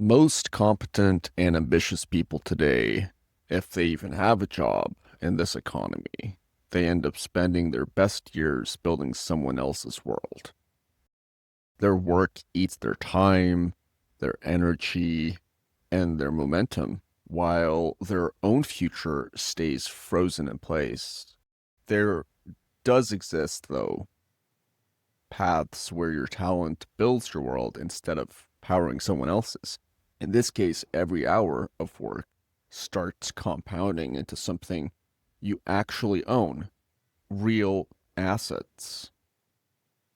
Most competent and ambitious people today, if they even have a job in this economy, they end up spending their best years building someone else's world. Their work eats their time, their energy, and their momentum, while their own future stays frozen in place. There does exist, though, paths where your talent builds your world instead of powering someone else's. In this case, every hour of work starts compounding into something you actually own, real assets,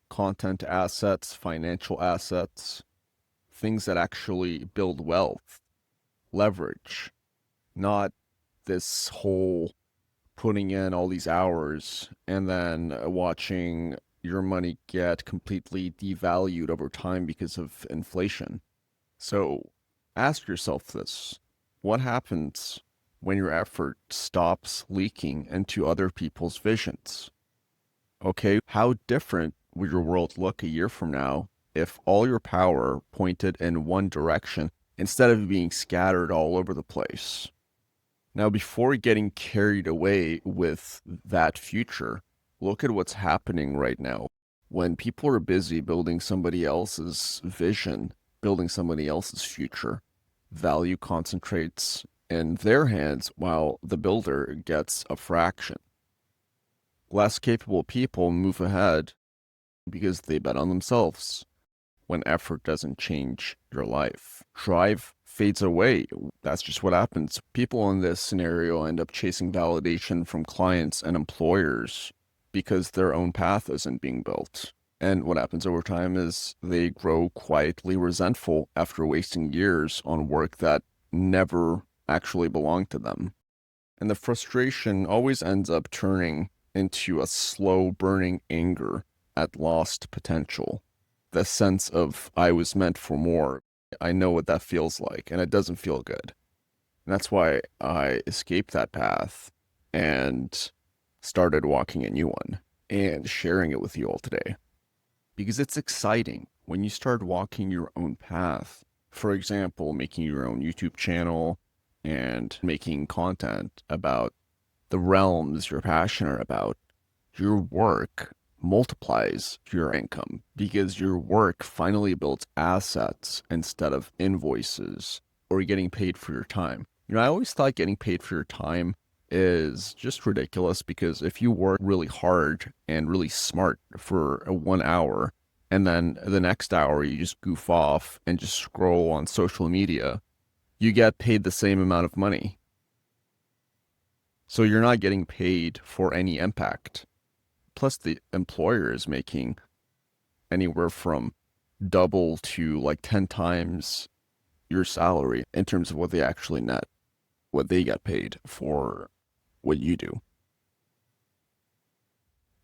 content assets, financial assets, things that actually build wealth, leverage, not this whole putting in all these hours and then watching your money get completely devalued over time because of inflation. So ask yourself this: what happens when your effort stops leaking into other people's visions? Okay, how different would your world look a year from now if all your power pointed in one direction instead of being scattered all over the place? Now, before getting carried away with that future, look at what's happening right now. When people are busy building somebody else's vision, building somebody else's future, value concentrates in their hands while the builder gets a fraction. Less capable people move ahead because they bet on themselves when effort doesn't change your life. Drive fades away. That's just what happens. People in this scenario end up chasing validation from clients and employers because their own path isn't being built. And what happens over time is they grow quietly resentful after wasting years on work that never actually belonged to them. And the frustration always ends up turning into a slow burning anger at lost potential. The sense of I was meant for more. I know what that feels like, and it doesn't feel good. And that's why I escaped that path and started walking a new one and sharing it with you all today. Because it's exciting when you start walking your own path. For example, making your own YouTube channel and making content about the realms you're passionate about. Your work multiplies your income because your work finally builds assets instead of invoices or getting paid for your time. I always thought getting paid for your time is just ridiculous because if you work really hard and really smart for 1 hour and then the next hour you just goof off and just scroll on social media, you get paid the same amount of money. So you're not getting paid for any impact. Plus, the employer is making anywhere from double to like 10 times your salary in terms of what they actually net, what they get paid for what you do.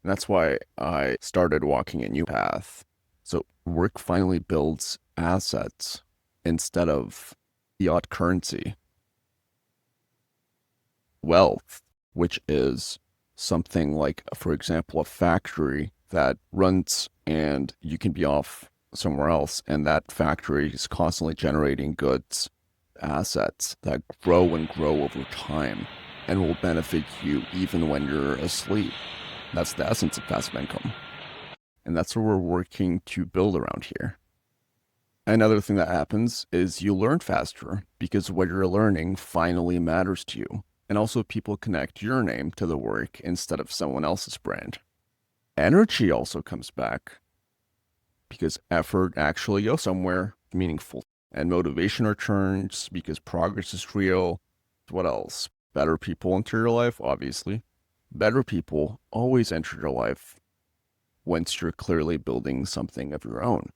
And that's why I started walking a new path. So work finally builds assets instead of fiat currency. Wealth, which is something like, for example, a factory that runs and you can be off somewhere else, and that factory is constantly generating goods, assets that grow and grow over time and will benefit you even when you're asleep. That's the essence of passive income. And that's what we're working to build around here. Another thing that happens is you learn faster because what you're learning finally matters to you. And also people connect your name to the work instead of someone else's brand. Energy also comes back because effort actually goes somewhere meaningful. And motivation returns because progress is real. What else? Better people enter your life, obviously. Better people always enter your life once you're clearly building something of your own.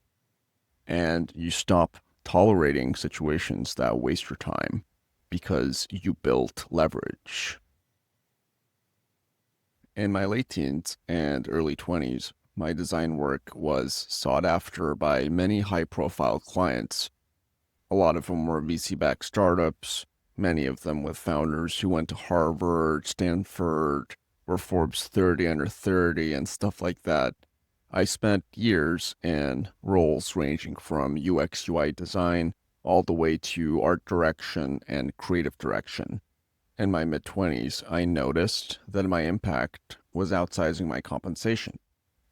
And you stop tolerating situations that waste your time because you built leverage. In my late teens and early 20s, my design work was sought after by many high-profile clients. A lot of them were VC-backed startups, many of them with founders who went to Harvard, Stanford, were Forbes 30 under 30, and stuff like that. I spent years in roles ranging from UX UI design all the way to art direction and creative direction. In my mid-20s, I noticed that my impact was outsizing my compensation,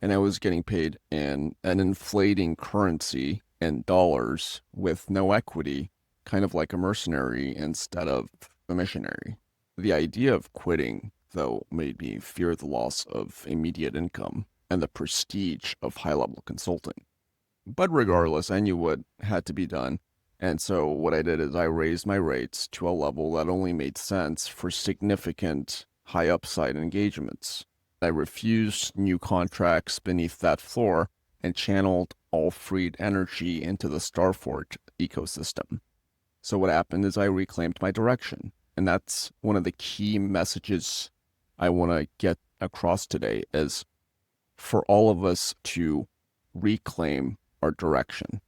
and I was getting paid in an inflating currency in dollars with no equity, kind of like a mercenary instead of a missionary. The idea of quitting, though, made me fear the loss of immediate income and the prestige of high-level consulting. But regardless, I knew what had to be done. And so what I did is I raised my rates to a level that only made sense for significant high upside engagements. I refused new contracts beneath that floor and channeled all freed energy into the Starfort ecosystem. So what happened is I reclaimed my direction. And that's one of the key messages I want to get across today is for all of us to reclaim our direction.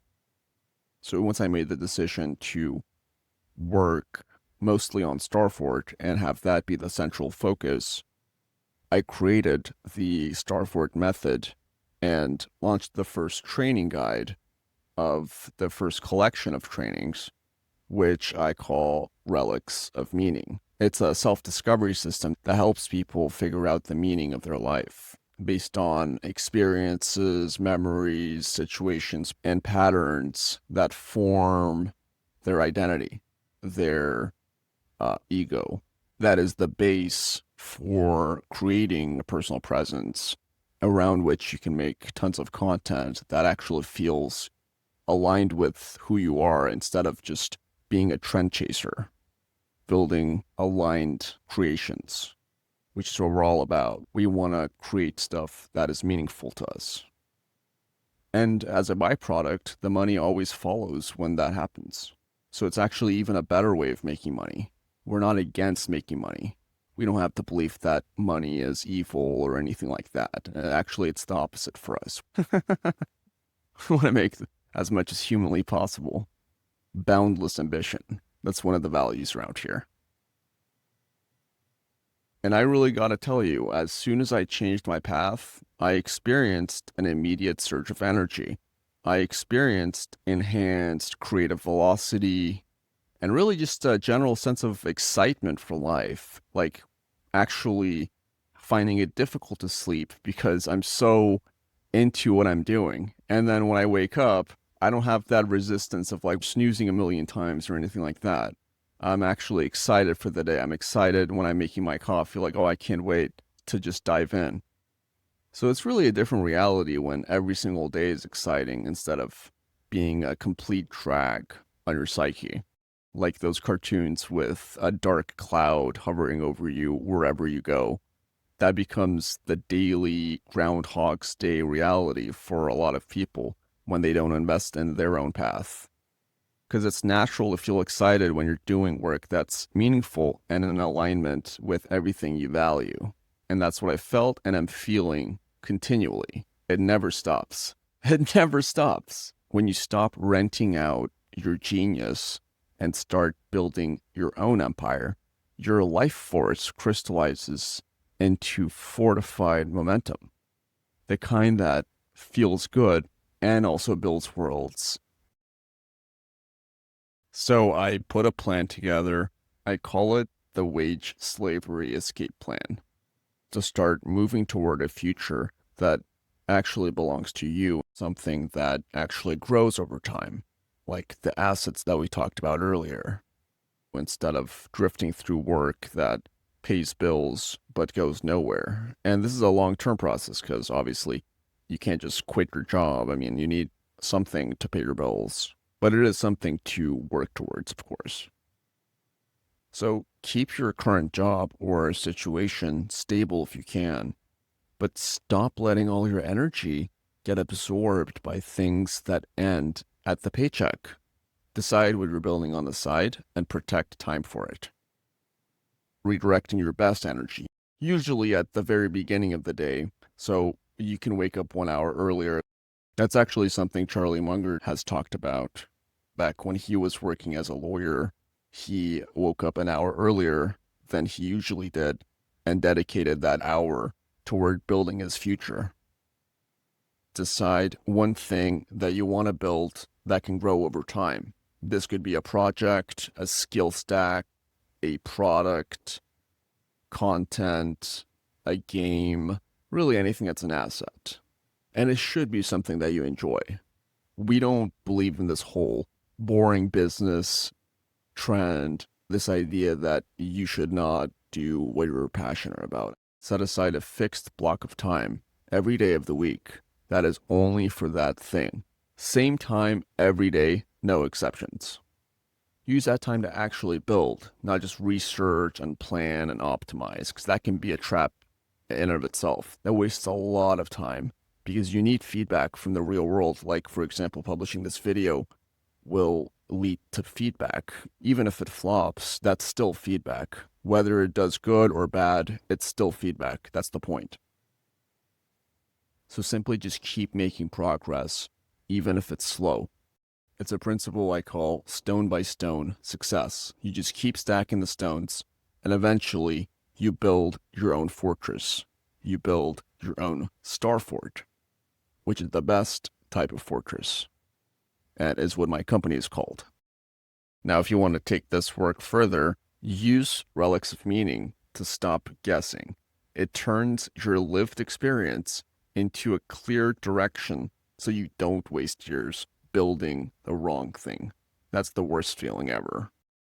So once I made the decision to work mostly on Starfort and have that be the central focus, I created the Starfort method and launched the first training guide of the first collection of trainings, which I call Relics of Meaning. It's a self-discovery system that helps people figure out the meaning of their life based on experiences, memories, situations, and patterns that form their identity, their ego. That is the base for creating a personal presence around which you can make tons of content that actually feels aligned with who you are instead of just being a trend chaser, building aligned creations, which is what we're all about. We want to create stuff that is meaningful to us. And as a byproduct, the money always follows when that happens. So it's actually even a better way of making money. We're not against making money. We don't have the belief that money is evil or anything like that. Actually, it's the opposite for us. We want to make as much as humanly possible. Boundless ambition. That's one of the values around here. And I really got to tell you, as soon as I changed my path, I experienced an immediate surge of energy. I experienced enhanced creative velocity and really just a general sense of excitement for life, like actually finding it difficult to sleep because I'm so into what I'm doing. And then when I wake up, I don't have that resistance of like snoozing a million times or anything like that. I'm actually excited for the day. I'm excited when I'm making my coffee, like, oh, I can't wait to just dive in. So it's really a different reality when every single day is exciting instead of being a complete drag on your psyche. Like those cartoons with a dark cloud hovering over you wherever you go. That becomes the daily Groundhog's Day reality for a lot of people when they don't invest in their own path. Because it's natural to feel excited when you're doing work that's meaningful and in alignment with everything you value. And that's what I felt and am feeling continually. It never stops. It never stops. When you stop renting out your genius and start building your own empire, your life force crystallizes into fortified momentum. The kind that feels good and also builds worlds. So I put a plan together. I call it the Wage Slavery Escape Plan, to start moving toward a future that actually belongs to you, something that actually grows over time, like the assets that we talked about earlier, instead of drifting through work that pays bills but goes nowhere. And this is a long-term process because obviously you can't just quit your job. I mean, you need something to pay your bills, but it is something to work towards, of course. So keep your current job or situation stable if you can, but stop letting all your energy get absorbed by things that end at the paycheck. Decide what you're building on the side and protect time for it. Redirecting your best energy, usually at the very beginning of the day, so you can wake up 1 hour earlier. That's actually something Charlie Munger has talked about. Back when he was working as a lawyer, he woke up an hour earlier than he usually did and dedicated that hour toward building his future. Decide one thing that you want to build that can grow over time. This could be a project, a skill stack, a product, content, a game, really anything that's an asset. And it should be something that you enjoy. We don't believe in this whole boring business trend, this idea that you should not do what you're passionate about. Set aside a fixed block of time every day of the week that is only for that thing. Same time every day, no exceptions. Use that time to actually build, not just research and plan and optimize, because that can be a trap in and of itself. That wastes a lot of time because you need feedback from the real world. Like, for example, publishing this video will lead to feedback. Even if it flops, that's still feedback. Whether it does good or bad, it's still feedback. That's the point. So simply just keep making progress, even if it's slow. It's a principle I call stone by stone success. You just keep stacking the stones, and eventually you build your own fortress. You build your own star fort, which is the best type of fortress, and is what my company is called. Now, if you want to take this work further, use Relics of Meaning to stop guessing. It turns your lived experience into a clear direction so you don't waste years building the wrong thing. That's the worst feeling ever.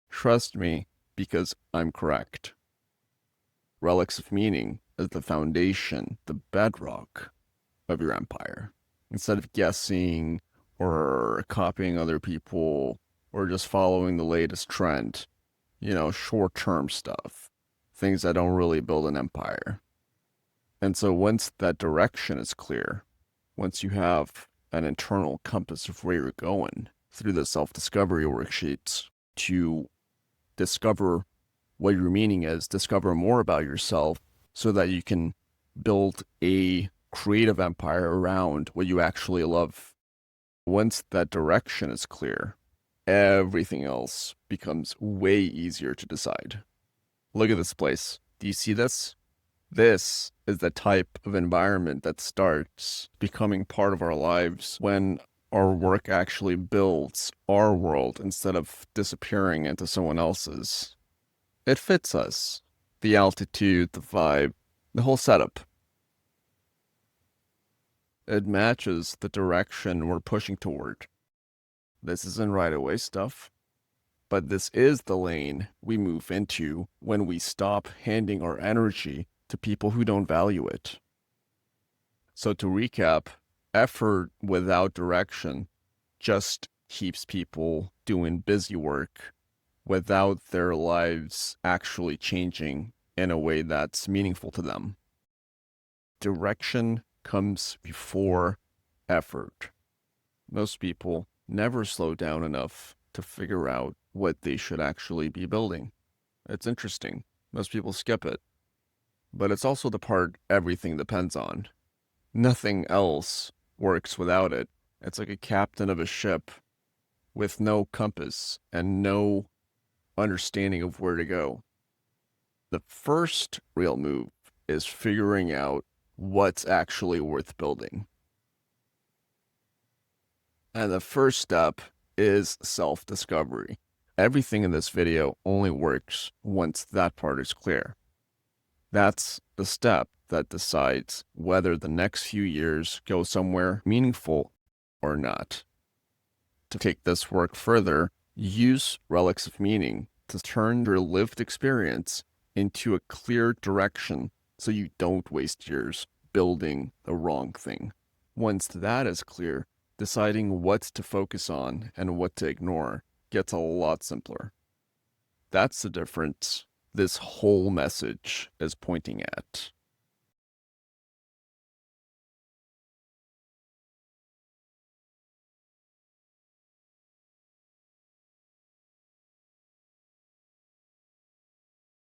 Trust me, because I'm correct. Relics of Meaning is the foundation, the bedrock of your empire. Instead of guessing or copying other people or just following the latest trend, short-term stuff, things that don't really build an empire. And so once that direction is clear, once you have an internal compass of where you're going through the self-discovery worksheets to discover what your meaning is, discover more about yourself so that you can build a creative empire around what you actually love. Once that direction is clear, everything else becomes way easier to decide. Look at this place. Do you see this? This is the type of environment that starts becoming part of our lives when our work actually builds our world instead of disappearing into someone else's. It fits us. The altitude, the vibe, the whole setup. It matches the direction we're pushing toward. This isn't right away stuff, but this is the lane we move into when we stop handing our energy to people who don't value it. So to recap, effort without direction just keeps people doing busy work without their lives actually changing in a way that's meaningful to them. Direction comes before effort. Most people never slow down enough to figure out what they should actually be building. It's interesting. Most people skip it. But it's also the part everything depends on. Nothing else works without it. It's like a captain of a ship with no compass and no understanding of where to go. The first real move is figuring out what's actually worth building. And the first step is self-discovery. Everything in this video only works once that part is clear. That's the step that decides whether the next few years go somewhere meaningful or not. To take this work further, use Relics of Meaning to turn your lived experience into a clear direction so you don't waste years building the wrong thing. Once that is clear, deciding what to focus on and what to ignore gets a lot simpler. That's the difference this whole message is pointing at.